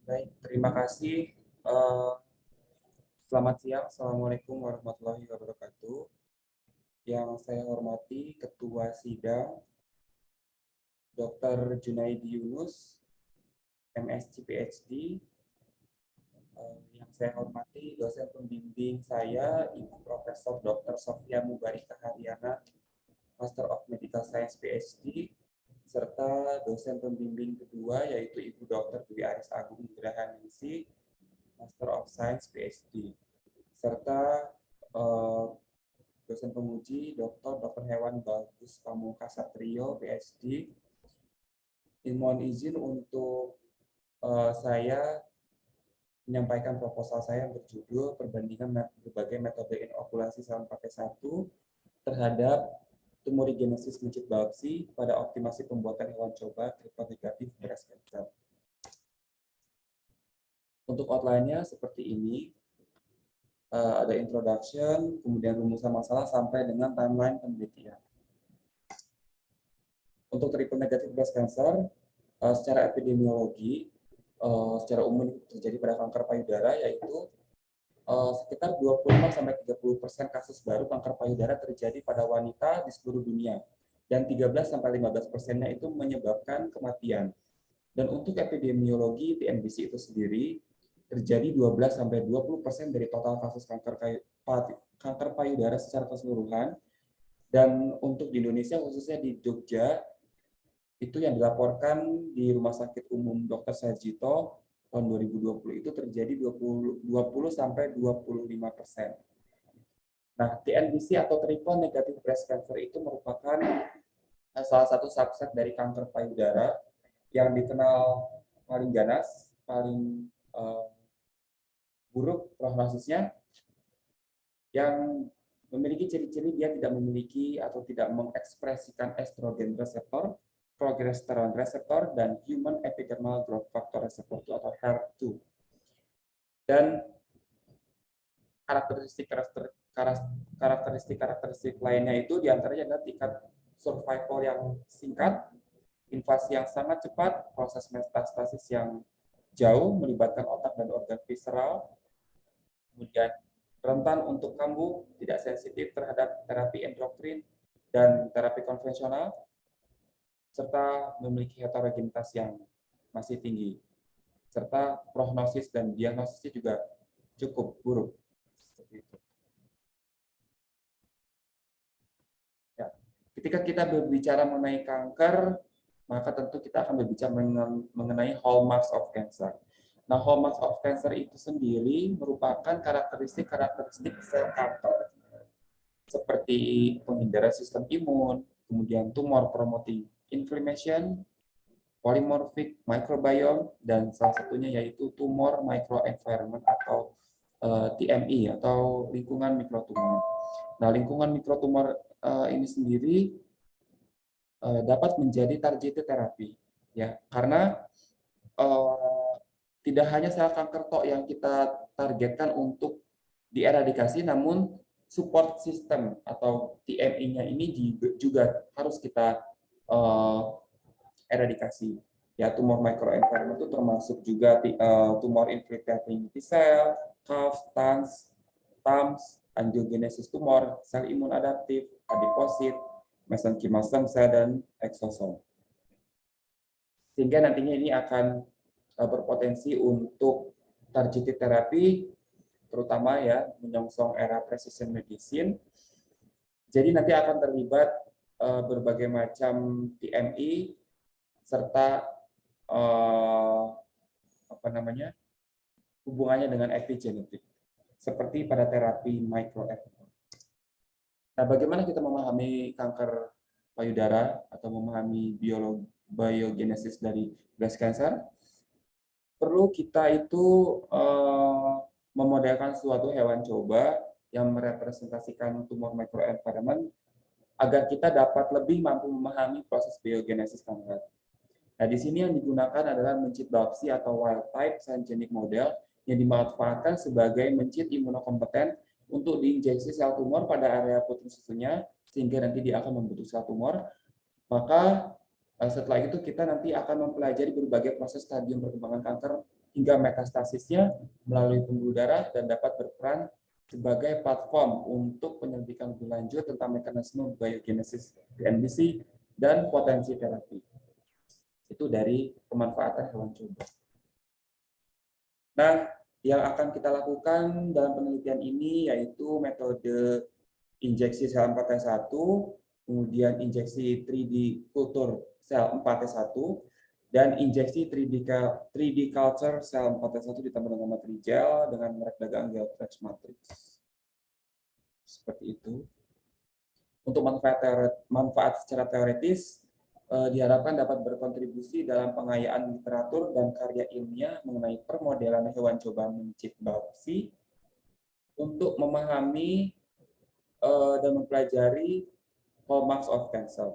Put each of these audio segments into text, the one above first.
Baik, terima kasih. Eh, Selamat siang, Assalamualaikum warahmatullahi wabarakatuh. Yang saya hormati Ketua Sidang, Dr. Junaidi Yunus, MSc PhD. Yang saya hormati dosen pembimbing saya, Ibu Profesor Dr. Sofia Mubarika Haryana, Master of Medical Science PhD, serta dosen pembimbing kedua yaitu Ibu Dr. Dwi Aris Agung Nugrahaningsi, Master of Science PhD, serta eh, dosen penguji Dr. Hewan Bagus Pamungkas Satrio, PhD. Mohon izin untuk saya menyampaikan proposal saya yang berjudul perbandingan berbagai metode inokulasi saluran pakai satu terhadap tumorigenesis mencit biopsi pada optimasi pembuatan hewan coba triple negatif breast cancer. Untuk outline-nya seperti ini, ada introduction, kemudian rumusan masalah sampai dengan timeline penelitian. Untuk triple negatif breast cancer, secara epidemiologi, secara umum terjadi pada kanker payudara, yaitu sekitar 25-30% kasus baru kanker payudara terjadi pada wanita di seluruh dunia, dan 13-15%-nya itu menyebabkan kematian. Dan untuk epidemiologi TNBC itu sendiri, terjadi 12-20% dari total kasus kanker payudara secara keseluruhan. Dan untuk di Indonesia, khususnya di Jogja, itu yang dilaporkan di Rumah Sakit Umum Dr. Sarjito tahun 2020 itu terjadi 20-25%. Nah, TNBC atau triple negative breast cancer itu merupakan salah satu subset dari kanker payudara yang dikenal paling ganas, paling buruk prognosisnya, yang memiliki ciri-ciri dia tidak memiliki atau tidak mengekspresikan estrogen reseptor, progesteron reseptor, dan human epidermal growth factor reseptor atau HER2. Dan karakteristik lainnya itu diantaranya adalah tingkat survival yang singkat, invasi yang sangat cepat, proses metastasis yang jauh melibatkan otak dan organ visceral, kemudian rentan untuk kambuh, tidak sensitif terhadap terapi endokrin dan terapi konvensional, serta memiliki heterogenitas yang masih tinggi, serta prognosis dan diagnosisnya juga cukup buruk. Seperti itu. Ya. Ketika kita berbicara mengenai kanker, maka tentu kita akan berbicara mengenai hallmarks of cancer. Nah, hallmarks of cancer itu sendiri merupakan karakteristik sel kanker, seperti penghindaran sistem imun, kemudian tumor promoting inflammation, polymorphic microbiome, dan salah satunya yaitu tumor microenvironment atau TME atau lingkungan mikrotumor. Nah, lingkungan mikrotumor ini sendiri dapat menjadi targeted terapi, ya, karena tidak hanya sel kanker tok yang kita targetkan untuk dieradikasi, namun support system atau TME-nya ini juga harus kita eradikasi. Ya, tumor microenvironment itu termasuk juga tumor infiltrating T cell, CAF, TAMS, angiogenesis tumor, sel imun adaptif, adiposit, mesenchymal stem cell, dan exosom. Sehingga nantinya ini akan berpotensi untuk targeted terapi, terutama ya menyongsong era precision medicine. Jadi nanti akan terlibat berbagai macam TME serta hubungannya dengan epigenetik, seperti pada terapi microRNA. Nah, bagaimana kita memahami kanker payudara atau memahami biogenesis dari breast cancer? Perlu kita itu memodelkan suatu hewan coba yang merepresentasikan tumor microenvironment agar kita dapat lebih mampu memahami proses biogenesis kanker. Nah, di sini yang digunakan adalah mencit biopsi atau wild type syngeneic model yang dimanfaatkan sebagai mencit imunokompeten untuk diinjeksi sel tumor pada area putih susunya sehingga nanti dia akan membentuk sel tumor. Maka setelah itu kita nanti akan mempelajari berbagai proses stadium perkembangan kanker hingga metastasisnya melalui pembuluh darah dan dapat berperan sebagai platform untuk penyelidikan lebih lanjut tentang mekanisme biogenesis DNBC dan potensi terapi. Itu dari pemanfaatan hewan coba. Nah, yang akan kita lakukan dalam penelitian ini yaitu metode injeksi sel 4T1, kemudian injeksi 3D kultur sel 4T1, dan injeksi 3D culture sel 4T1 ditambah dengan materi gel dengan merek dagang Geltrex Matrix. Seperti itu. Untuk manfaat secara teoretis, diharapkan dapat berkontribusi dalam pengayaan literatur dan karya ilmiah mengenai permodelan hewan coba mencit biopsi untuk memahami dan mempelajari hallmarks of cancer.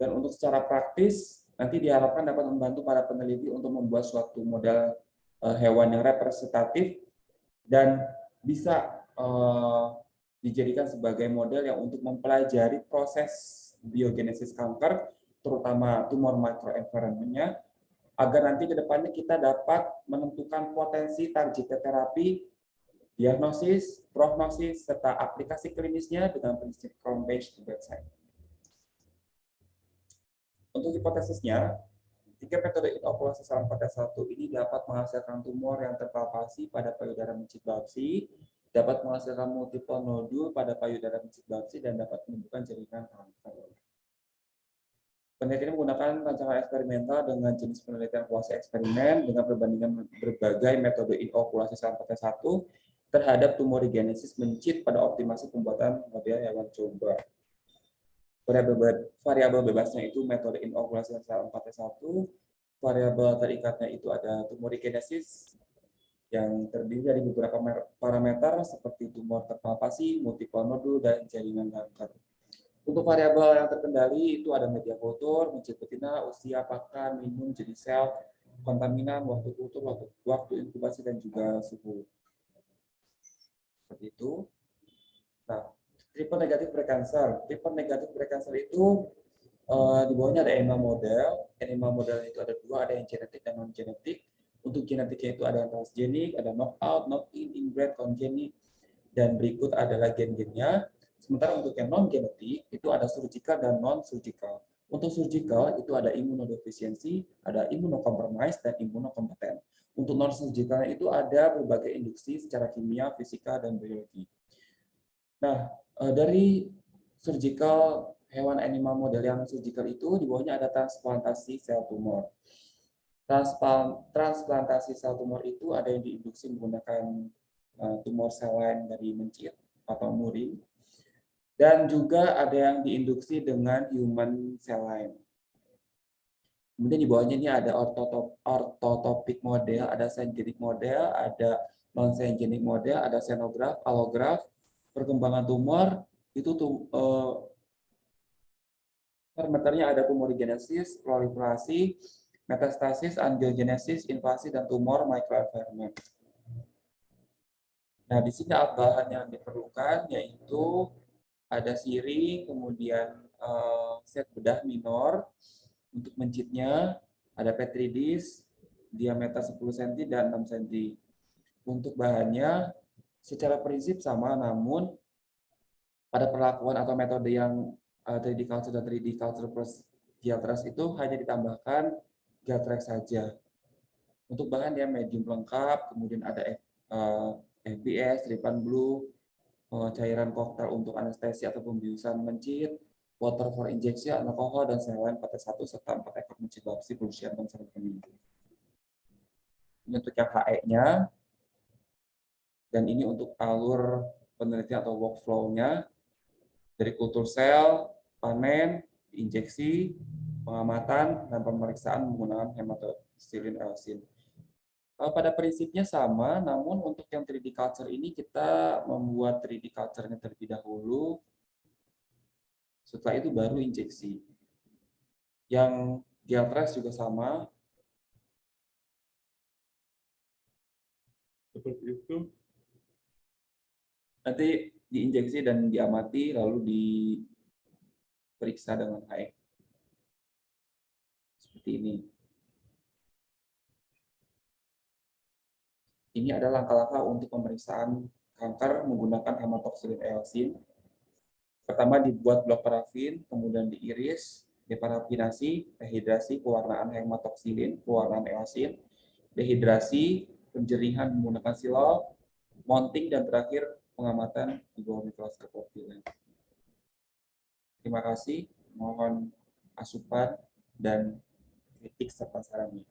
Dan untuk secara praktis, nanti diharapkan dapat membantu para peneliti untuk membuat suatu model hewan yang representatif dan bisa dijadikan sebagai model yang untuk mempelajari proses biogenesis kanker, terutama tumor microenvironment-nya, agar nanti ke depannya kita dapat menentukan potensi targeted terapi, diagnosis, prognosis, serta aplikasi klinisnya dengan prinsip from bench to bedside. Untuk hipotesisnya, jika metode inokulasi sel 4T1 ini dapat menghasilkan tumor yang terpalpasi pada payudara mencit biopsi, dapat menghasilkan multiple nodul pada payudara mencit biopsi, dan dapat menyembuhkan jaringan kanker. Penelitian menggunakan rancangan eksperimental dengan jenis penelitian kuasi eksperimen dengan perbandingan berbagai metode inokulasi sel 4T1 terhadap tumorigenesis mencit pada optimasi pembuatan model hewan coba. Variabel bebasnya itu metode inokulasi sel 4T1, variabel terikatnya itu ada tumorigenesis yang terdiri dari beberapa parameter seperti tumor terpalpasi, multiple nodul, dan jaringan kanker. Untuk variabel yang terkendali itu ada media kultur, mencit betina, usia, pakan, minum, jenis sel, kontaminan, waktu kultur, waktu inkubasi, dan juga suhu. Seperti itu. Nah, triple negatif precancer. Triple negatif precancer itu di bawahnya ada animal model. Animal model itu ada dua, ada yang genetik dan non genetik. Untuk genetiknya itu ada yang transgenik, ada knockout, knock-in, inbred, congenic, dan berikut adalah gen-gennya. Sementara untuk yang non genetik itu ada surgical dan non surgical. Untuk surgical itu ada immunodefisiency, ada immunocompromise, dan immunokompeten. Untuk non surgical itu ada berbagai induksi secara kimia, fisika, dan biologi. Nah, dari surgical hewan animal model yang surgical itu di bawahnya ada transplantasi sel tumor. Transplantasi sel tumor itu ada yang diinduksi menggunakan tumor sel lain dari mencit atau murin, dan juga ada yang diinduksi dengan human cell line. Kemudian di bawahnya ini ada ortotopik model, ada syngentic model, ada non-syngentic model, ada xenograph, allograph, perkembangan tumor, itu parameternya ada tumorigenesis, proliferasi, metastasis, angiogenesis, invasi, dan tumor microenvironment. Nah, di sini bahan yang diperlukan yaitu ada siri, kemudian set bedah minor untuk mencitnya, ada petri dish, diameter 10 cm dan 6 cm. Untuk bahannya secara prinsip sama, namun pada perlakuan atau metode yang 3D culture dan 3D culture plus Geltrex itu hanya ditambahkan Geltrex saja. Untuk bahan dia medium lengkap, kemudian ada FBS, Tripan Blue, cairan koktail untuk anestesi atau pembiusan mencit, water for injection, alkohol, dan selain 4T1 serta 4 ekor mencit biopsi berusia 6 sampai minggu. Ini untuk yang HE-nya, dan ini untuk alur penelitian atau workflow-nya dari kultur sel, panen, injeksi, pengamatan, dan pemeriksaan menggunakan hematoxylin elsin. Pada prinsipnya sama, namun untuk yang 3D culture ini kita membuat 3D culture-nya terlebih dahulu, setelah itu baru injeksi. Yang Geltrex juga sama. Seperti itu. Nanti diinjeksi dan diamati, lalu diperiksa dengan HE. Seperti ini. Ini adalah langkah-langkah untuk pemeriksaan kanker menggunakan hematoksilin eosin. Pertama dibuat blok parafin, kemudian diiris, deparafinasi, dehidrasi, pewarnaan hematoksilin, pewarnaan eosin, dehidrasi, penjerihan menggunakan silol, mounting, dan terakhir pengamatan di bawah mikroskop optilen. Terima kasih, mohon asupan dan kritik serta sarannya.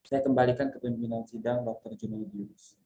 Saya kembalikan ke pimpinan sidang Dr. Junaidius.